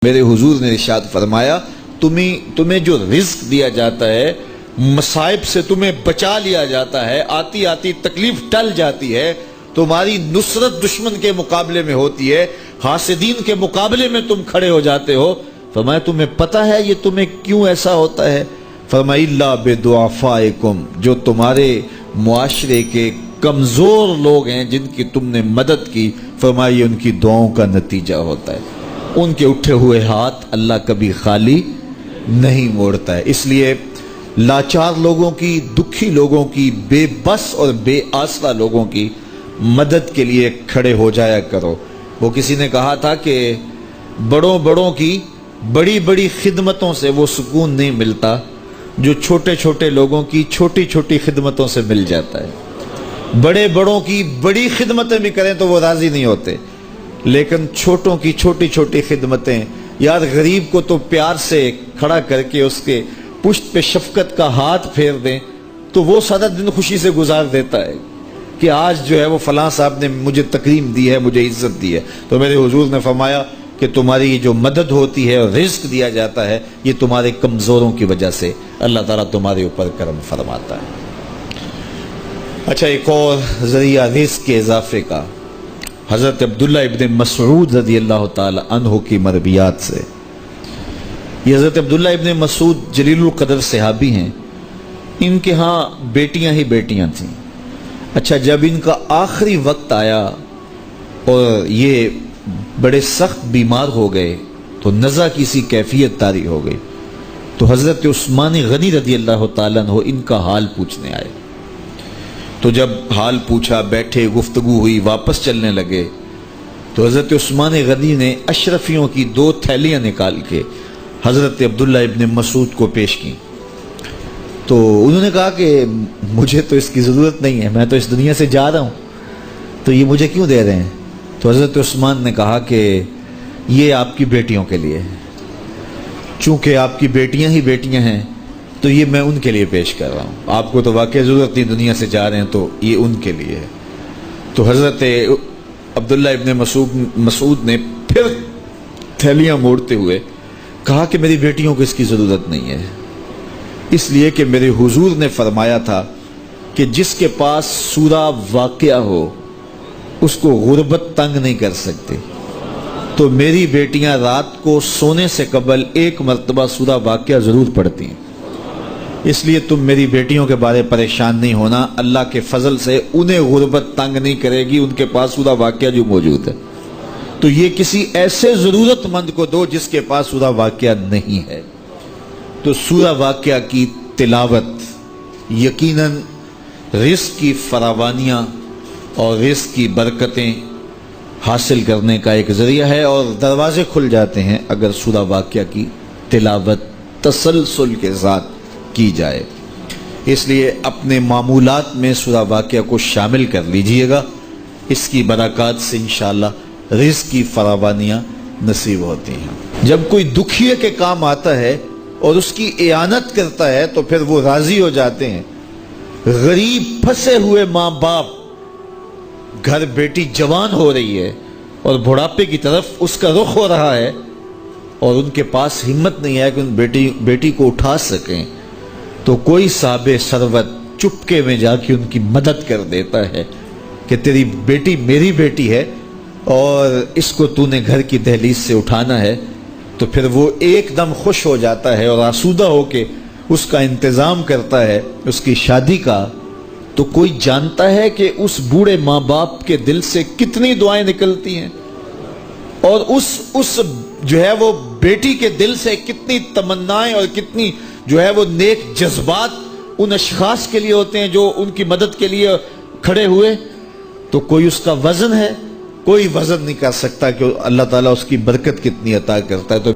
میرے حضور نے ارشاد فرمایا تمہیں جو رزق دیا جاتا ہے، مصائب سے تمہیں بچا لیا جاتا ہے، آتی آتی تکلیف ٹل جاتی ہے، تمہاری نصرت دشمن کے مقابلے میں ہوتی ہے، حاسدین کے مقابلے میں تم کھڑے ہو جاتے ہو، فرمایا تمہیں پتہ ہے یہ تمہیں کیوں ایسا ہوتا ہے؟ فرمایا الا بدعفائکم، جو تمہارے معاشرے کے کمزور لوگ ہیں جن کی تم نے مدد کی، فرمایا یہ ان کی دعاؤں کا نتیجہ ہوتا ہے، ان کے اٹھے ہوئے ہاتھ اللہ کبھی خالی نہیں موڑتا ہے۔ اس لیے لاچار لوگوں کی، دکھی لوگوں کی، بے بس اور بے آسرا لوگوں کی مدد کے لیے کھڑے ہو جایا کرو۔ وہ کسی نے کہا تھا کہ بڑوں کی بڑی بڑی خدمتوں سے وہ سکون نہیں ملتا جو چھوٹے چھوٹے لوگوں کی چھوٹی چھوٹی خدمتوں سے مل جاتا ہے۔ بڑوں کی بڑی خدمتیں بھی کریں تو وہ راضی نہیں ہوتے، لیکن چھوٹوں کی چھوٹی چھوٹی خدمتیں، یار غریب کو تو پیار سے کھڑا کر کے اس کے پشت پہ شفقت کا ہاتھ پھیر دیں تو وہ سارا دن خوشی سے گزار دیتا ہے کہ آج جو ہے وہ فلاں صاحب نے مجھے تکریم دی ہے، مجھے عزت دی ہے۔ تو میرے حضور نے فرمایا کہ تمہاری جو مدد ہوتی ہے اور رزق دیا جاتا ہے یہ تمہارے کمزوروں کی وجہ سے اللہ تعالیٰ تمہارے اوپر کرم فرماتا ہے۔ اچھا، ایک اور ذریعہ رزق کے اضافے کا حضرت عبداللہ ابن مسعود رضی اللہ تعالی عنہ کی مرویات سے۔ یہ حضرت عبداللہ ابن مسعود جلیل القدر صحابی ہیں، ان کے ہاں بیٹیاں ہی بیٹیاں تھیں۔ اچھا، جب ان کا آخری وقت آیا اور یہ بڑے سخت بیمار ہو گئے تو نزع کی سی کیفیت طاری ہو گئی، تو حضرت عثمان غنی رضی اللہ تعالیٰ عنہ ان کا حال پوچھنے آئے۔ تو جب حال پوچھا، بیٹھے، گفتگو ہوئی، واپس چلنے لگے، تو حضرت عثمان غنی نے اشرفیوں کی 2 تھیلیاں نکال کے حضرت عبداللہ ابن مسعود کو پیش کی۔ تو انہوں نے کہا کہ مجھے تو اس کی ضرورت نہیں ہے، میں تو اس دنیا سے جا رہا ہوں، تو یہ مجھے کیوں دے رہے ہیں؟ تو حضرت عثمان نے کہا کہ یہ آپ کی بیٹیوں کے لیے ہے، چونکہ آپ کی بیٹیاں ہی بیٹیاں ہیں تو یہ میں ان کے لیے پیش کر رہا ہوں، آپ کو تو واقعی ضرورت نہیں، دنیا سے جا رہے ہیں تو یہ ان کے لیے ہے۔ تو حضرت عبداللہ ابن مسعود نے پھر تھیلیاں موڑتے ہوئے کہا کہ میری بیٹیوں کو اس کی ضرورت نہیں ہے، اس لیے کہ میرے حضور نے فرمایا تھا کہ جس کے پاس سورہ واقعہ ہو اس کو غربت تنگ نہیں کر سکتی، تو میری بیٹیاں رات کو سونے سے قبل 1 مرتبہ سورہ واقعہ ضرور پڑھتی ہیں، اس لیے تم میری بیٹیوں کے بارے پریشان نہیں ہونا، اللہ کے فضل سے انہیں غربت تنگ نہیں کرے گی، ان کے پاس سورہ واقعہ جو موجود ہے، تو یہ کسی ایسے ضرورت مند کو دو جس کے پاس سورہ واقعہ نہیں ہے۔ تو سورہ واقعہ کی تلاوت یقیناً رزق کی فراوانیاں اور رزق کی برکتیں حاصل کرنے کا ایک ذریعہ ہے، اور دروازے کھل جاتے ہیں اگر سورہ واقعہ کی تلاوت تسلسل کے ساتھ کی جائے۔ اس لیے اپنے معمولات میں سورہ واقعہ کو شامل کر لیجئے گا، اس کی برکات سے انشاءاللہ رزق کی فراوانیاں نصیب ہوتی ہیں۔ جب کوئی دکھیے کے کام آتا ہے اور اس کی اعانت کرتا ہے تو پھر وہ راضی ہو جاتے ہیں۔ غریب پھنسے ہوئے ماں باپ، گھر بیٹی جوان ہو رہی ہے اور بڑھاپے کی طرف اس کا رخ ہو رہا ہے اور ان کے پاس ہمت نہیں ہے کہ ان بیٹی کو اٹھا سکیں، تو کوئی صاحب ثروت چپکے میں جا کے ان کی مدد کر دیتا ہے کہ تیری بیٹی میری بیٹی ہے اور اس کو تو نے گھر کی دہلیز سے اٹھانا ہے، تو پھر وہ ایک دم خوش ہو جاتا ہے اور آسودہ ہو کے اس کا انتظام کرتا ہے اس کی شادی کا۔ تو کوئی جانتا ہے کہ اس بوڑھے ماں باپ کے دل سے کتنی دعائیں نکلتی ہیں، اور اس جو ہے وہ بیٹی کے دل سے کتنی تمنائیں اور کتنی جو ہے وہ نیک جذبات ان اشخاص کے لیے ہوتے ہیں جو ان کی مدد کے لیے کھڑے ہوئے۔ تو کوئی اس کا وزن ہے؟ کوئی وزن نہیں کر سکتا کہ اللہ تعالیٰ اس کی برکت کتنی عطا کرتا ہے۔ تو